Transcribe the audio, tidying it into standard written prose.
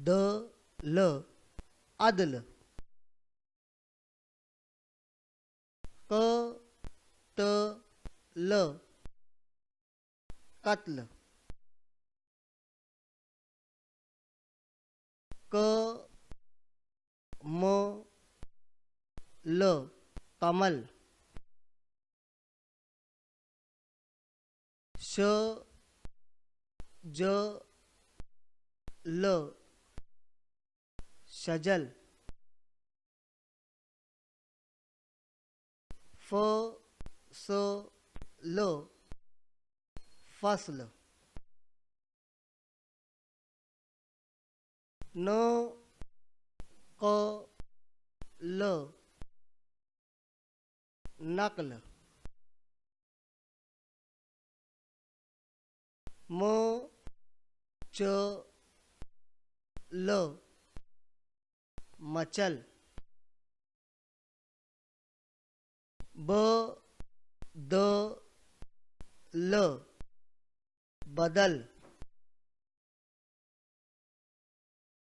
The law अदल, क त ल कत्ल, क म ल कमल, श ज ल शजल, फ स ल फसल, न क ल नकल, म च ल मचल, ब द ल बदल।